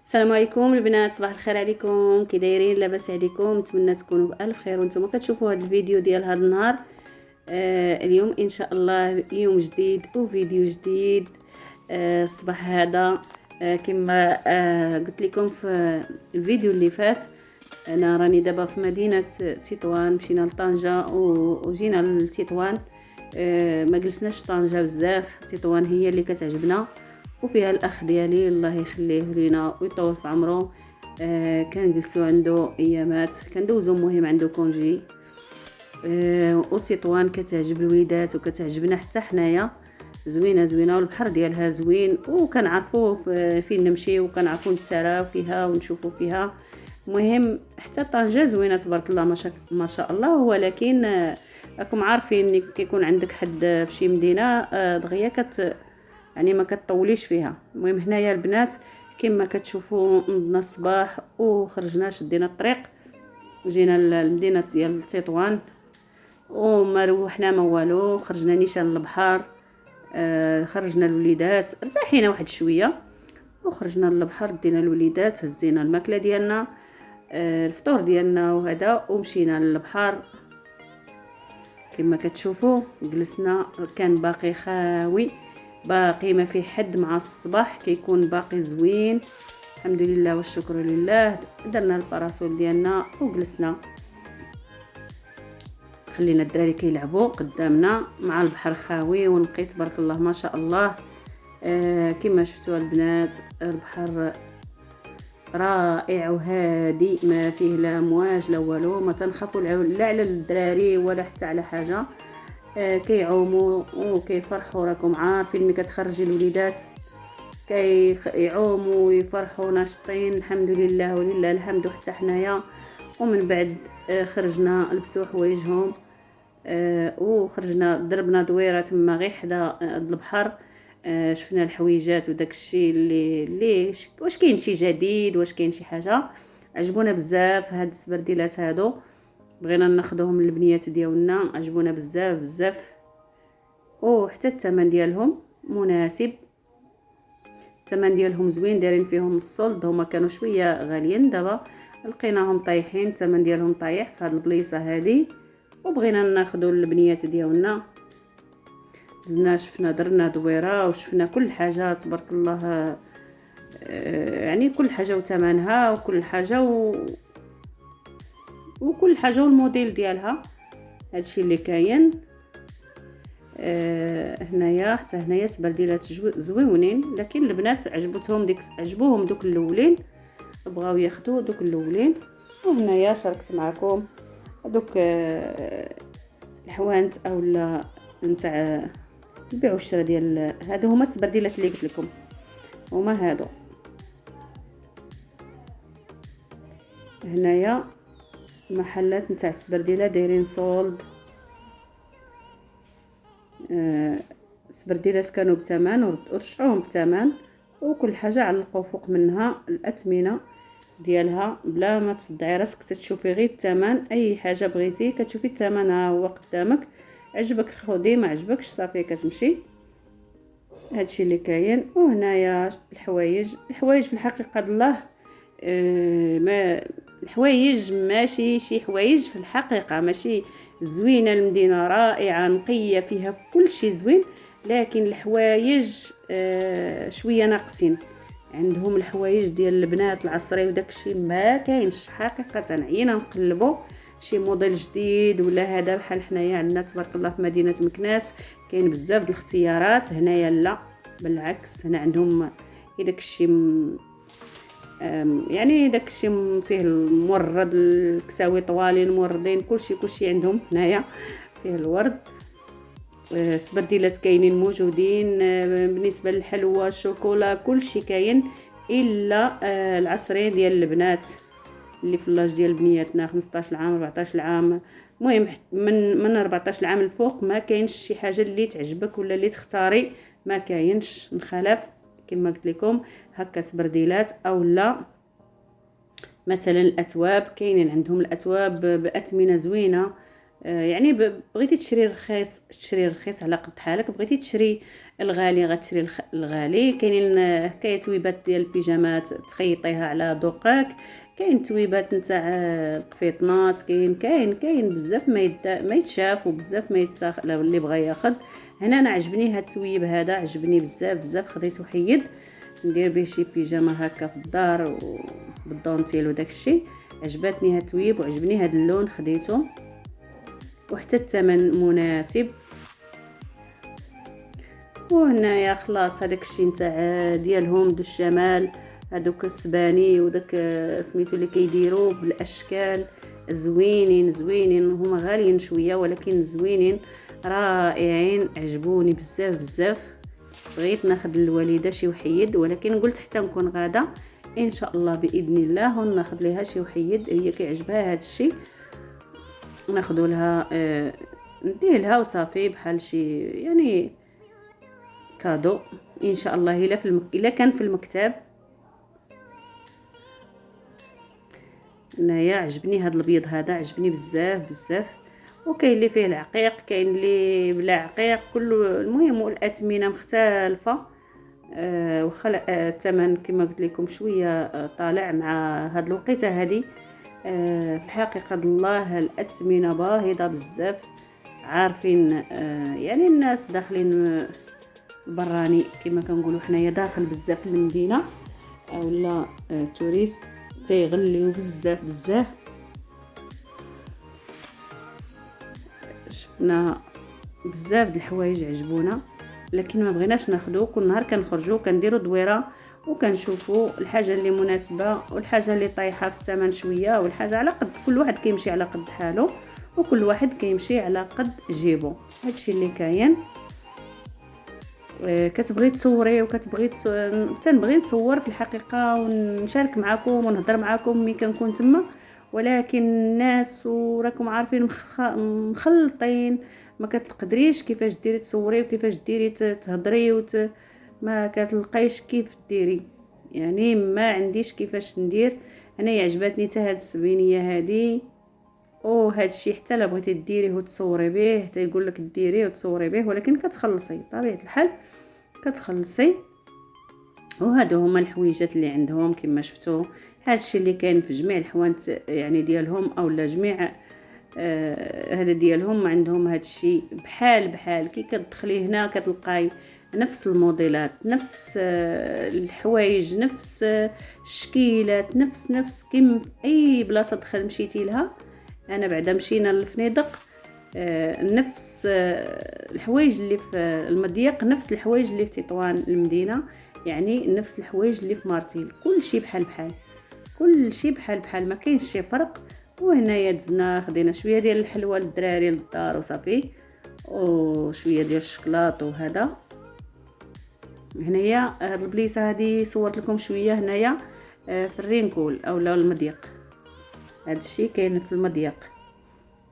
السلام عليكم البنات، صباح الخير عليكم. كي دايرين؟ لاباس عليكم؟ نتمنى تكونوا بالف خير وانتم كتشوفوا هذا الفيديو ديال هذا النهار. اليوم ان شاء الله يوم جديد وفيديو جديد. الصباح هذا كما قلت لكم في الفيديو اللي فات، انا راني دابا في مدينه تطوان. مشينا لطنجة وجينا لتطوان. ما جلسناش طنجة بزاف، تطوان هي اللي كتعجبنا وفيها الاخ ديالي الله يخليه لينا ويطول في عمره. كنجلسوا عنده ايامات، كندوزو مهم عنده كونجي. وتطوان كتعجب الوليدات وكتعجبنا حتى حنايا، زوينه زوينه والبحر ديالها زوين، وكنعرفوا فين نمشي وكنعرفوا نتساراو فيها ونشوفوا فيها. مهم حتى طنجة زوينه تبارك الله، ما شاء الله. ولكن راكم عارفين كيكون عندك حد في شي مدينه دغيا يعني ما كتطوليش فيها. المهم هنايا البنات كما كتشوفوا نضنا الصباح وخرجنا شدينا الطريق وجينا للمدينه ديال تطوان، وما روحنا ما والو. خرجنا نيشان للبحر، خرجنا الوليدات ارتاحينا واحد شويه وخرجنا للبحر، دينا الوليدات، هزينا الماكله ديالنا، الفطور ديالنا وهذا، ومشينا للبحر. كما كتشوفوا جلسنا، كان باقي خاوي، باقي ما في حد. مع الصباح كيكون باقي زوين، الحمد لله والشكر لله. درنا الباراسول ديالنا وجلسنا، خلينا الدراري كيلعبوا قدامنا مع البحر خاوي ونقي تبارك الله ما شاء الله. كما شفتوا البنات البحر رائع وهادي، ما فيه لا امواج لا والو، ما تنخافوا لا على الدراري ولا حتى على حاجه. كيعوموا وكيفرحوا. راكم عارفين ملي كتخرجي الوليدات كيعوموا ويفرحوا ناشطين، الحمد لله ولله الحمد. حتى حنايا ومن بعد خرجنا لبسوا حوايجهم، وخرجنا ضربنا دويره تما غير حدا البحر. شفنا الحويجات وداك الشيء اللي واش كاين شي جديد، واش كاين شي حاجه. عجبونا بزاف هاد السبرديلات هادو، بغينا ناخذوهم للبنيات ديالنا، عجبونا بزاف بزاف. وحتى الثمن ديالهم مناسب، الثمن ديالهم زوين، دايرين فيهم الصلد. هما كانوا شويه غاليين، دابا لقيناهم طايحين، الثمن ديالهم طايح في هاد البليصه هادي. وبغينا ناخذوا البنيات ديالنا، زنا شفنا درنا دويره وشفنا كل حاجه تبارك الله. يعني كل حاجه وثمنها وكل حاجه وكل حاجه والموديل ديالها. هادشي اللي كاين. هنايا حتى هنايا سبرديلات زويونين، لكن البنات عجبوهم دوك الاولين، بغاو ياخذوا دوك الاولين. وهنايا شاركت معكم دوك الحوانت اولا نتاع البيع والشراء ديال هادو. هما السبرديلات اللي قلت لكم، هما هادو. هنايا محلات نتاع السبرديله دايرين صولد. السبرديلات كانوا بثمن ورجعوهم بثمن، وكل حاجه علقوا فوق منها الاثمنه ديالها بلا ما تصدعي راسك تشوفي غير الثمن. اي حاجه بغيتي كتشوفي الثمن ها هو قدامك، عجبك خدي، ما عجبكش صافي كتمشي. هادشي اللي كاين. وهنايا الحوايج في الحقيقه الله، ما الحوايج ماشي شي حوايج في الحقيقه، ماشي زوينه. المدينه رائعه نقيه فيها كل شيء زوين، لكن الحوايج شويه ناقصين. عندهم الحوايج ديال البنات العصري وداك الشيء ما كاينش حقيقه. عينا نقلبوا شي موديل جديد ولا هذا. بحال حنايا عندنا تبارك الله في مدينه مكناس كاين بزاف د الاختيارات، هنايا لا بالعكس. هنا عندهم داك الشيء يعني داك الشيء فيه المورد، الكساوي طوالين موردين، كلشي عندهم هنايا فيه الورد. سبرديلات كاينين موجودين. بالنسبه للحلوى الشوكولا كلشي كاين، الا العصري ديال البنات اللي في اللاج ديال بنياتنا 15 عام 14 عام. المهم من 14 عام الفوق ما كاينش شي حاجه اللي تعجبك ولا اللي تختاري، ما كاينش نخالف. كما قلت لكم هكا سبرديلات او لا مثلا الاثواب، كاينين عندهم الاثواب باثمنه زوينه. يعني بغيتي تشري رخيص تشري رخيص على قد حالك، بغيتي تشري الغالي غتشري الغالي. كاينين حكايه تويبات ديال البيجامات تخيطيها على ذوقك، كاين تويبات نتاع القفيطنات، كاين بزاف ما يتشاف وبزاف ما يتاخذ اللي بغى ياخذ. هنا انا عجبني هاد التويب هذا، عجبني بزاف بزاف، خديته حيد ندير به شي بيجامه هكا في الدار وبالدونتيل وداك الشيء. عجبتني هاد التويب وعجبني هاد اللون خديته، وحتى الثمن مناسب. وهنايا خلاص هذاك الشيء نتاع ديالهم دو الشمال، هذوك السباني وداك سميتو اللي كيديروا بالاشكال زوينين زوينين، هما غاليين شويه ولكن زوينين رائعين، عجبوني بزاف بزاف. بغيت ناخذ للوالده شي وحيد، ولكن قلت حتى نكون غادا ان شاء الله باذن الله وناخذ ليها شي وحيد، هي كيعجبها هذا الشيء ناخذوا لها نديه لها وصافي، بحال شي يعني كادو ان شاء الله. الا كان في المكتب. هنايا عجبني هذا الابيض هذا، عجبني بزاف بزاف. وكاين اللي فيه العقيق، كاين اللي بلا عقيق، كله المهم. والاثمنه مختلفه. وخلق الثمن كما قلت لكم شويه طالع مع هاد الوقيته هذه. الحقيقه الله الاثمنه باهظه بزاف، عارفين يعني الناس داخلين براني كما كنقولوا حنايا، داخل بزاف المدينه اولا توريست تيغليو بزاف بزاف. شفنا بزاف د الحوايج عجبونا، لكن ما بغيناش ناخذو. كل نهار كنخرجوا كنديروا دويره وكنشوفوا الحاجه اللي مناسبه والحاجه اللي طايحه في الثمن شويه، والحاجه على قد كل واحد كيمشي على قد حاله، وكل واحد كيمشي على قد جيبو. هادشي اللي كاين. كتبغي تصوري وكتبغي تنبغي نصور في الحقيقه ونشارك معكم ونهضر معكم ملي كنكون تما، ولكن الناس وراكم عارفين مخلطين، ما كتقدريش كيفاش ديري تصوري وكيفاش ديري تهضري ما كتلقايش كيف ديري، يعني ما عنديش كيفاش ندير. انا عجبتني حتى هاد السبينيه هادي وهذا الشيء، حتى لا بغيتي ديريه وتصوري به حتى يقول لك ديريه وتصوري به، ولكن كتخلصي طبيعه الحال كتخلصي. وهادو هما الحويجات اللي عندهم كما شفتوا. هذا الشيء اللي كاين في جميع الحوانت يعني ديالهم اولا جميع هذا ديالهم عندهم هذا الشيء بحال كي كتدخلي هنا كتلقاي نفس الموديلات، نفس الحوايج، نفس الشكيلات، نفس كيما في اي بلاصه مشيتي لها. انا بعدا مشينا للفنيدق نفس الحوايج اللي في المضيق، نفس الحوايج اللي في تطوان المدينه، يعني نفس الحوايج اللي في مارتيل، كل شيء بحال كل شيء بحال ما كاينش شي فرق. وهنايا دزنا خدينا شويه ديال الحلوى للدراري للدار وصافي، وشويه ديال الشكلاط. وهذا هنايا هاد البليصه هذه صورت لكم شويه هنايا في الرينكول اولا المضيق. هذا الشيء كاين في المضيق.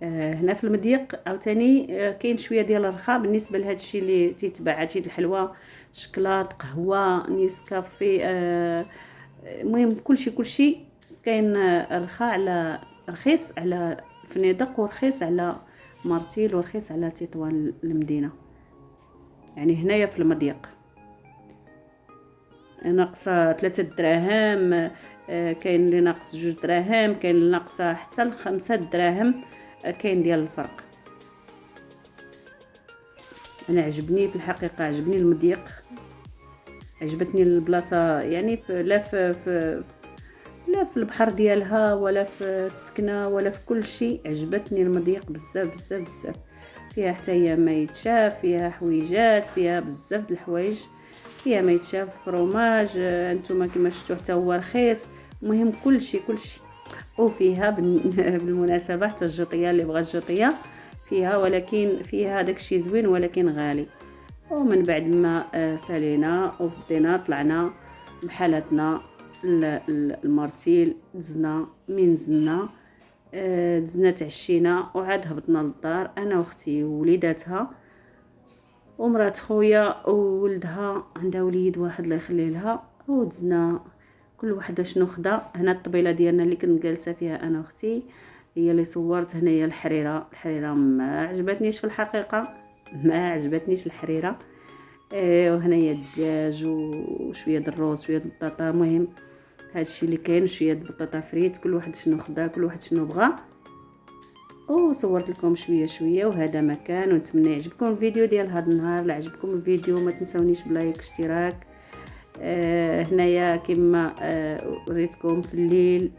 هنا في المضيق عاوتاني كاين شويه ديال الرخاء بالنسبه لهذا الشيء اللي تيتباع، هادشي د الحلوى، شكلاط، قهوه، نيسكافي، المهم كلشي كاين رخاء على رخيص على فنيدق، ورخيص على مارتيل، ورخيص على تطوان المدينه، يعني هنايا في المضيق ناقصه 3 دراهم، كاين اللي ناقص 2 دراهم، كاين اللي ناقصه حتى 5 دراهم، كاين ديال الفرق. انا عجبني في الحقيقه، عجبني المضيق، عجبتني البلاصه، يعني لا في البحر ديالها ولا في السكنه ولا في كل شيء. عجبتني المضيق بزاف بزاف بزاف. فيها حتى هي ما يتشاف، فيها حويجات، فيها بزاف د الحوايج، فيها ما يتشاف، فروماج انتما كما شفتوا حتى هو رخيص. المهم كل شيء وفيها بالمناسبه حتى الجوطيه اللي بغى الجوطيه فيها، ولكن فيها داكشي زوين ولكن غالي. ومن بعد ما سالينا وفدينا طلعنا بحالتنا المارتيل، دزنا من نزلنا دزنا تعشينا وعاد هبطنا للدار انا واختي ووليداتها ومرات خويا وولدها، عندها وليد واحد الله يخلي لها. ودزنا كل وحده شنو خدا. هنا الطبيله ديالنا اللي كنت جالسه فيها انا واختي، هي اللي صورت. هنايا الحريره ما عجبتنيش في الحقيقه، ما عجبتنيش الحريره. وهنايا الدجاج وشويه د الروز، شويه د البطاطا. المهم هادشي اللي كاين، شويه د البطاطا فريت، كل واحد شنو خدا، كل واحد شنو بغى. وصورت لكم شويه شويه، وهذا مكان. ونتمنى يعجبكم الفيديو ديال هذا النهار. لا عجبكم الفيديو ما تنسونيش بلايك اشتراك. هنايا كما وريتكم في الليل